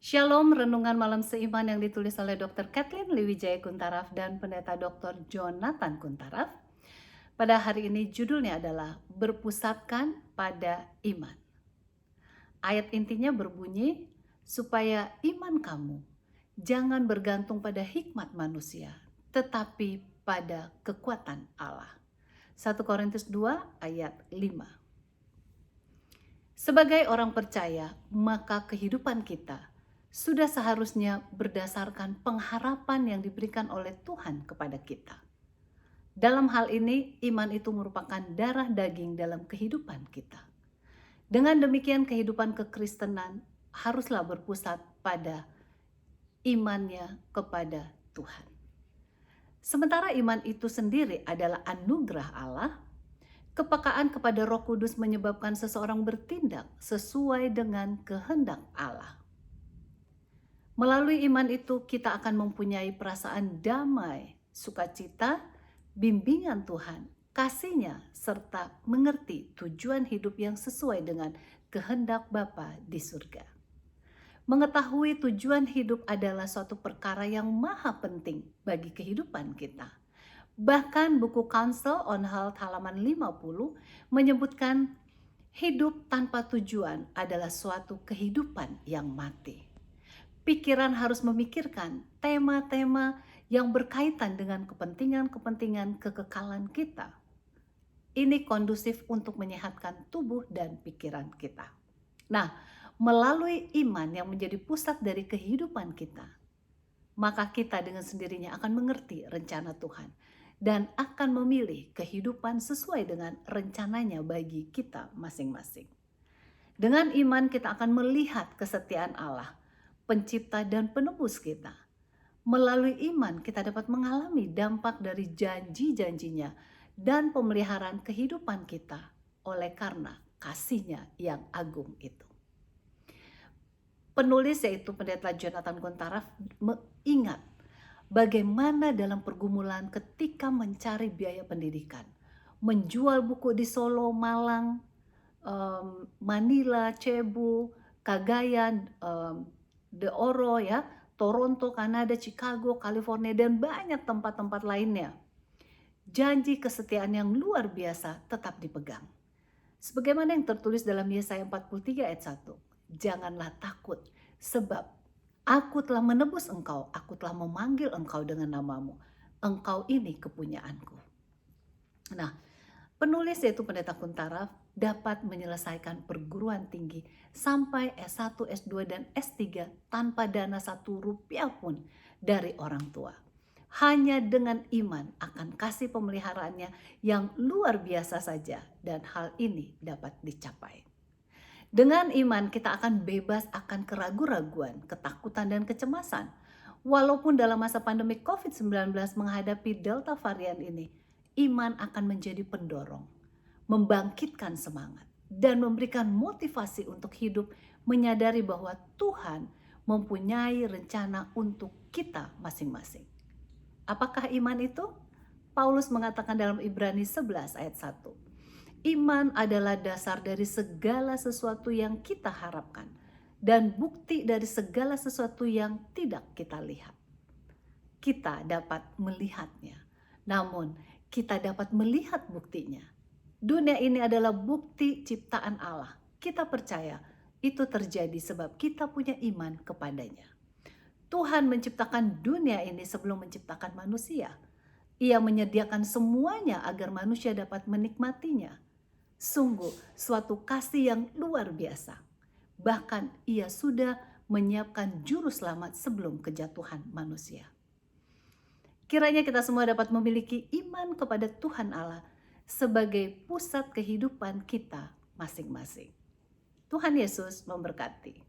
Shalom, renungan malam seiman yang ditulis oleh Dr. Kathleen Lewijaya Kuntaraf dan Pendeta Dr. Jonathan Kuntaraf. Pada hari ini judulnya adalah Berpusatkan pada Iman. Ayat intinya berbunyi, supaya iman kamu jangan bergantung pada hikmat manusia, tetapi pada kekuatan Allah. 1 Korintus 2 ayat 5. Sebagai orang percaya, maka kehidupan kita sudah seharusnya berdasarkan pengharapan yang diberikan oleh Tuhan kepada kita. Dalam hal ini, iman itu merupakan darah daging dalam kehidupan kita. Dengan demikian, kehidupan kekristenan haruslah berpusat pada imannya kepada Tuhan. Sementara iman itu sendiri adalah anugerah Allah, kepekaan kepada Roh Kudus menyebabkan seseorang bertindak sesuai dengan kehendak Allah. Melalui iman itu kita akan mempunyai perasaan damai, sukacita, bimbingan Tuhan, kasih-Nya, serta mengerti tujuan hidup yang sesuai dengan kehendak Bapa di surga. Mengetahui tujuan hidup adalah suatu perkara yang maha penting bagi kehidupan kita. Bahkan buku Counsel on Health halaman 50 menyebutkan hidup tanpa tujuan adalah suatu kehidupan yang mati. Pikiran harus memikirkan tema-tema yang berkaitan dengan kepentingan-kepentingan kekekalan kita. Ini kondusif untuk menyehatkan tubuh dan pikiran kita. Nah, melalui iman yang menjadi pusat dari kehidupan kita, maka kita dengan sendirinya akan mengerti rencana Tuhan dan akan memilih kehidupan sesuai dengan rencananya bagi kita masing-masing. Dengan iman kita akan melihat kesetiaan Allah, pencipta dan penebus kita. Melalui iman kita dapat mengalami dampak dari janji-janjinya dan pemeliharaan kehidupan kita oleh karena kasih-Nya yang agung itu. Penulis yaitu Pendeta Jonathan Kuntaraf mengingat bagaimana dalam pergumulan ketika mencari biaya pendidikan, menjual buku di Solo, Malang, Manila, Cebu, Cagayan, De Oro, ya, Toronto, Kanada, Chicago, California, dan banyak tempat-tempat lainnya. Janji kesetiaan yang luar biasa tetap dipegang. Sebagaimana yang tertulis dalam Yesaya 43 ayat 1. Janganlah takut, sebab aku telah menebus engkau, aku telah memanggil engkau dengan namamu. Engkau ini kepunyaanku. Nah, penulis yaitu Pendeta Kuntaraf dapat menyelesaikan perguruan tinggi sampai S1, S2, dan S3 tanpa dana 1 rupiah pun dari orang tua. Hanya dengan iman akan kasih pemeliharaannya yang luar biasa saja, dan hal ini dapat dicapai. Dengan iman kita akan bebas akan keraguan-raguan, ketakutan, dan kecemasan. Walaupun dalam masa pandemi COVID-19 menghadapi Delta varian ini, iman akan menjadi pendorong, membangkitkan semangat, dan memberikan motivasi untuk hidup, menyadari bahwa Tuhan mempunyai rencana untuk kita masing-masing. Apakah iman itu? Paulus mengatakan dalam Ibrani 11 ayat 1. Iman adalah dasar dari segala sesuatu yang kita harapkan dan bukti dari segala sesuatu yang tidak kita lihat. Kita dapat melihatnya, namun kita dapat melihat buktinya. Dunia ini adalah bukti ciptaan Allah. Kita percaya itu terjadi sebab kita punya iman kepadanya. Tuhan menciptakan dunia ini sebelum menciptakan manusia. Ia menyediakan semuanya agar manusia dapat menikmatinya. Sungguh suatu kasih yang luar biasa. Bahkan ia sudah menyiapkan juru selamat sebelum kejatuhan manusia. Kiranya kita semua dapat memiliki iman kepada Tuhan Allah sebagai pusat kehidupan kita masing-masing. Tuhan Yesus memberkati.